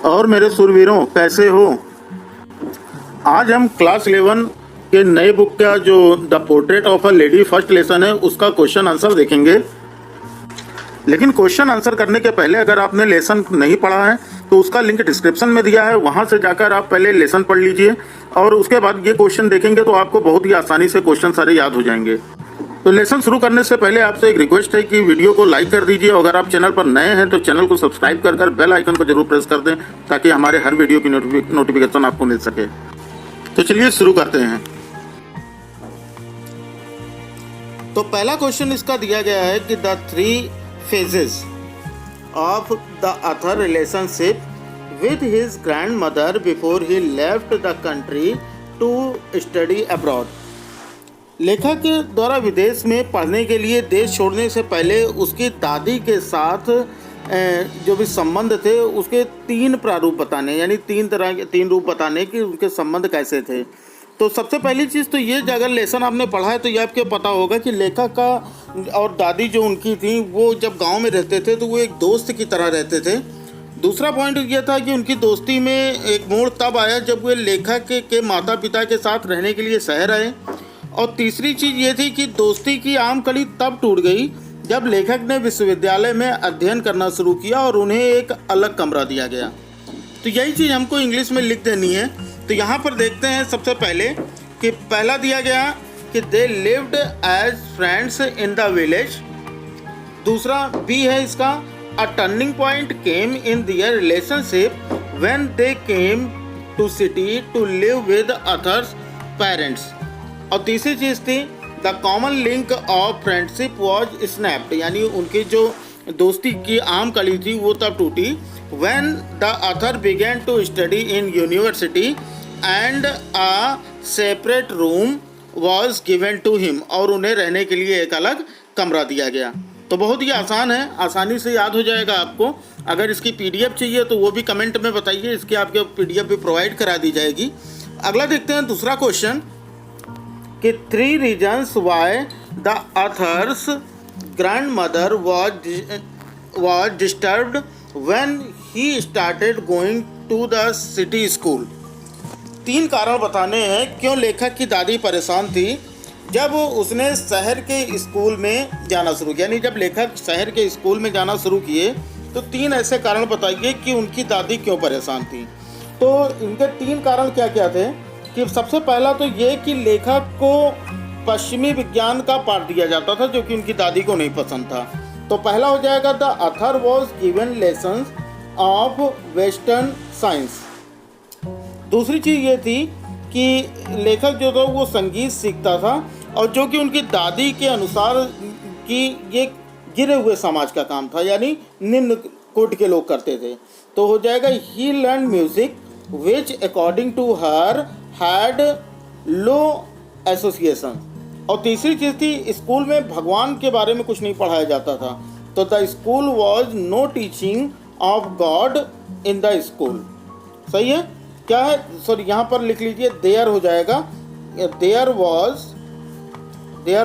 और मेरे सुरवीरों कैसे हो। आज हम क्लास 11 के नए बुक का जो the portrait of a lady first lesson है उसका क्वेश्चन आंसर देखेंगे। लेकिन क्वेश्चन आंसर करने के पहले अगर आपने लेसन नहीं पढ़ा है तो उसका लिंक डिस्क्रिप्शन में दिया है, वहां से जाकर आप पहले लेसन पढ़ लीजिए और उसके बाद ये क्वेश्चन देखेंगे तो आपको बहुत ही आसानी से क्वेश्चन सारे याद हो जाएंगे। तो लेसन शुरू करने से पहले आपसे एक रिक्वेस्ट है कि वीडियो को लाइक कर दीजिए। अगर आप चैनल पर नए हैं तो चैनल को सब्सक्राइब कर बेल आइकन को जरूर प्रेस कर दें ताकि हमारे हर वीडियो की नोटिफिकेशन आपको मिल सके। तो चलिए शुरू करते हैं। तो पहला क्वेश्चन इसका दिया गया है कि the 3 phases of the author relationship with his grandmother before he left the country to study abroad। लेखक के द्वारा विदेश में पढ़ने के लिए देश छोड़ने से पहले उसकी दादी के साथ जो भी संबंध थे उसके 3 प्रारूप बताने, यानी 3 रूप बताने कि उनके संबंध कैसे थे। तो सबसे पहली चीज़ तो ये, अगर लेसन आपने पढ़ा है तो ये आपको पता होगा कि लेखक का और दादी जो उनकी थी वो जब गांव में रहते थे तो वो एक दोस्त की तरह रहते थे। दूसरा पॉइंट ये था कि उनकी दोस्ती में एक मोड़ तब आया जब वे लेखक के माता पिता के साथ रहने के लिए शहर आए। और तीसरी चीज़ ये थी कि दोस्ती की आम कड़ी तब टूट गई जब लेखक ने विश्वविद्यालय में अध्ययन करना शुरू किया और उन्हें एक अलग कमरा दिया गया। तो यही चीज़ हमको इंग्लिश में लिख देनी है। तो यहाँ पर देखते हैं सबसे पहले कि पहला दिया गया कि they lived as friends in the village. दूसरा बी है इसका, a turning point came in their relationship when they came to city to live with others parents. और तीसरी चीज़ थी the common link of friendship was snapped, यानी उनकी जो दोस्ती की आम कड़ी थी वो तब टूटी when the author began to study in university and a separate room was given to him, और उन्हें रहने के लिए एक अलग कमरा दिया गया। तो बहुत ही आसान है, आसानी से याद हो जाएगा आपको। अगर इसकी PDF चाहिए तो वो भी कमेंट में बताइए, इसकी आपके PDF भी प्रोवाइड करा दी जाएगी। अगला देखते हैं दूसरा क्वेश्चन कि 3 reasons why the author's grandmother was disturbed when he started going to the city school। 3 कारण बताने हैं क्यों लेखक की दादी परेशान थी जब उसने शहर के स्कूल में जाना शुरू किया। यानी जब लेखक शहर के स्कूल में जाना शुरू किए तो 3 ऐसे कारण बताइए कि उनकी दादी क्यों परेशान थी। तो इनके 3 कारण क्या क्या थे कि सबसे पहला तो ये कि लेखक को पश्चिमी विज्ञान का पाठ दिया जाता था जो कि उनकी दादी को नहीं पसंद था। तो पहला हो जाएगा the author was given lessons of western science. दूसरी चीज़ ये थी कि लेखक जो था वो संगीत सीखता था और जो कि उनकी दादी के अनुसार कि ये गिरे हुए समाज का काम था, यानी निम्न कोटि के लोग करते थे। तो हो जाएगा ही learn music which according to her head low association. और तीसरी चीज़ थी स्कूल में भगवान के बारे में कुछ नहीं पढ़ाया जाता था। तो the school was no teaching of God in the school. सही है, क्या है, सॉरी यहाँ पर लिख लीजिए देयर हो जाएगा, there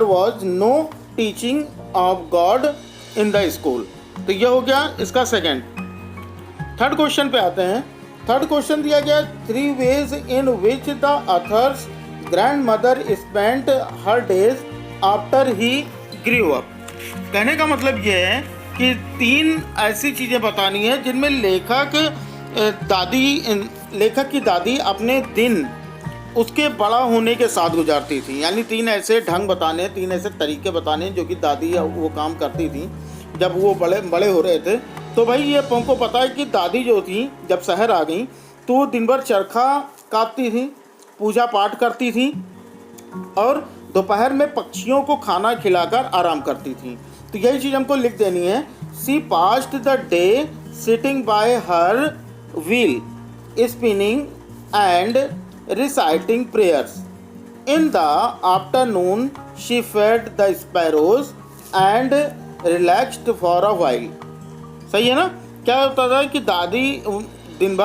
was no teaching of God in the school. तो ये हो गया इसका सेकेंड। थर्ड क्वेश्चन पे आते हैं। थर्ड क्वेश्चन दिया गया 3 ways in which the author's grandmother spent her days after he grew up। कहने का मतलब ये है कि 3 ऐसी चीज़ें बतानी है जिनमें लेखक की दादी अपने दिन उसके बड़ा होने के साथ गुजारती थी। यानी 3 ऐसे ढंग बताने, 3 ऐसे तरीके बताने जो कि दादी वो काम करती थी जब वो बड़े हो रहे थे। तो भाई ये हमको पता है कि दादी जो थी जब शहर आ गई तो वो दिन भर चरखा काटती थी, पूजा पाठ करती थी और दोपहर में पक्षियों को खाना खिलाकर आराम करती थी। तो यही चीज़ हमको लिख देनी है। She passed the day sitting by her wheel spinning and reciting prayers. In the afternoon she fed the sparrows and relaxed for a while. सही है ना। क्या होता था कि दादी दिन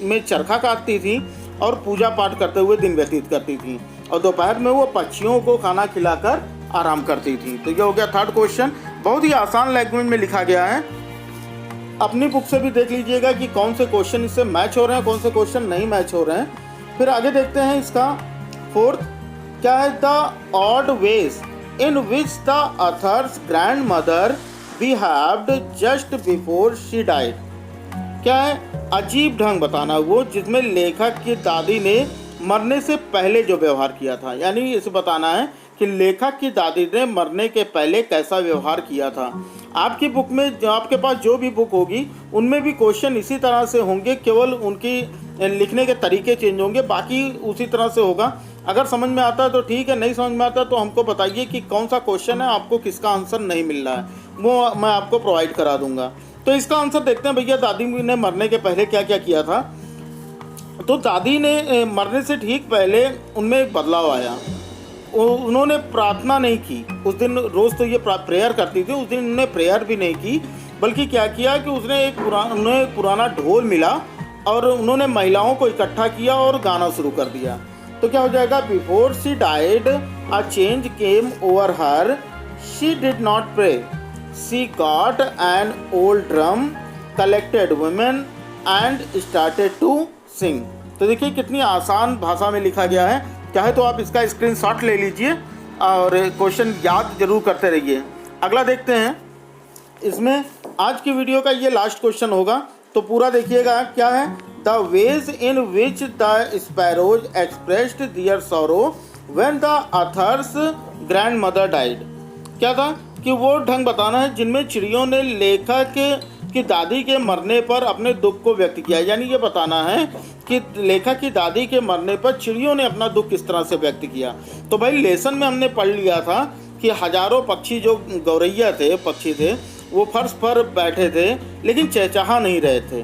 में चरखा काटती थी और पूजा पाठ करते हुए दिन व्यतीत करती थी और दोपहर में वो पक्षियों को खाना खिलाकर आराम करती थी। तो ये हो गया थर्ड क्वेश्चन, बहुत ही आसान लैंग्वेज में लिखा गया है। अपनी बुक से भी देख लीजिएगा कि कौन से क्वेश्चन इससे मैच हो रहे हैं, कौन से क्वेश्चन नहीं मैच हो रहे हैं। फिर आगे देखते हैं इसका फोर्थ क्या है, the odd veg in which the author's grand mother behaved just before she died. क्या है, अजीब ढंग बताना वो जिसमें लेखक की दादी ने मरने से पहले जो व्यवहार किया था, यानी इसे बताना है कि लेखक की दादी ने मरने के पहले कैसा व्यवहार किया था। आपकी बुक में जो आपके पास जो भी बुक होगी उनमें भी क्वेश्चन इसी तरह से होंगे, केवल उनकी लिखने के तरीके चेंज होंगे, बाकी उसी तरह से होगा। अगर समझ में आता है तो ठीक है, नहीं समझ में आता तो हमको बताइए कि कौन सा क्वेश्चन है, आपको किसका आंसर नहीं मिल रहा है, वो मैं आपको प्रोवाइड करा दूंगा। तो इसका आंसर देखते हैं भैया, दादी ने मरने के पहले क्या क्या किया था। तो दादी ने मरने से ठीक पहले उनमें एक बदलाव आया। उन्होंने प्रार्थना नहीं की उस दिन, रोज़ तो ये प्रेयर करती थी, उस दिन उन्होंने प्रेयर भी नहीं की, बल्कि क्या किया कि उन्हें एक पुराना ढोल मिला और उन्होंने महिलाओं को इकट्ठा किया और गाना शुरू कर दिया। तो क्या हो जाएगा, before she died a change came over her, she did not pray, she got an old drum, collected women and started to sing. तो देखिए कितनी आसान भाषा में लिखा गया है। चाहे तो आप इसका स्क्रीनशॉट ले लीजिए और क्वेश्चन याद जरूर करते रहिए। अगला देखते हैं, इसमें आज की वीडियो का ये लास्ट क्वेश्चन होगा, तो पूरा देखिएगा। क्या है, the ways in which the sparrows expressed their sorrow when the author's grandmother died. क्या था कि वो ढंग बताना है जिनमें चिड़ियों ने लेखक की दादी के मरने पर अपने दुख को व्यक्त किया, यानी ये बताना है कि लेखक की दादी के मरने पर चिड़ियों ने अपना दुख किस तरह से व्यक्त किया। तो भाई लेसन में हमने पढ़ लिया था कि हजारों पक्षी जो गौरैया थे, पक्षी थे, वो फर्श पर बैठे थे लेकिन चहचहा नहीं रहे थे,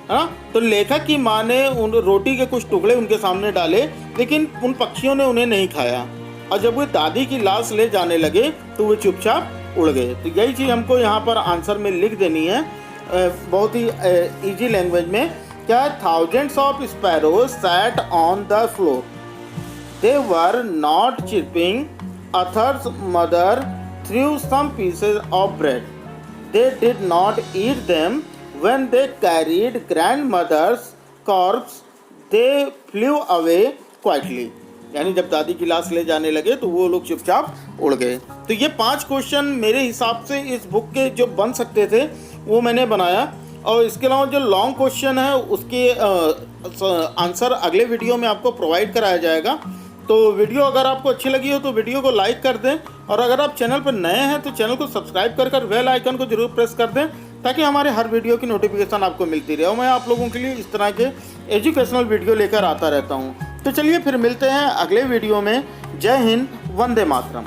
हाँ। तो लेखक की माँ ने उन रोटी के कुछ टुकड़े उनके सामने डाले, लेकिन उन पक्षियों ने उन्हें नहीं खाया, और जब वे दादी की लाश ले जाने लगे तो वे चुपचाप उड़ गए। तो यही चीज़ हमको यहाँ पर आंसर में लिख देनी है, बहुत ही इजी लैंग्वेज में। क्या है, thousands of sparrows sat on the floor, they were not chirping, author's mother threw some pieces of bread, they did not eat them, when they carried grandmother's corpse they flew away quietly. यानी जब दादी की लाश ले जाने लगे तो वो लोग चुपचाप उड़ गए। तो ये 5 क्वेश्चन मेरे हिसाब से इस बुक के जो बन सकते थे वो मैंने बनाया, और इसके अलावा जो लॉन्ग क्वेश्चन है उसके आंसर अगले वीडियो में आपको प्रोवाइड कराया जाएगा। तो वीडियो अगर आपको अच्छी लगी हो तो वीडियो को लाइक कर दें, और अगर आप चैनल पर नए हैं तो चैनल को सब्सक्राइब कर बेल आइकन को जरूर प्रेस कर दें, ताकि हमारे हर वीडियो की नोटिफिकेशन आपको मिलती रहे। और मैं आप लोगों के लिए इस तरह के एजुकेशनल वीडियो लेकर आता रहता हूँ। तो चलिए फिर मिलते हैं अगले वीडियो में। जय हिंद, वंदे मातरम।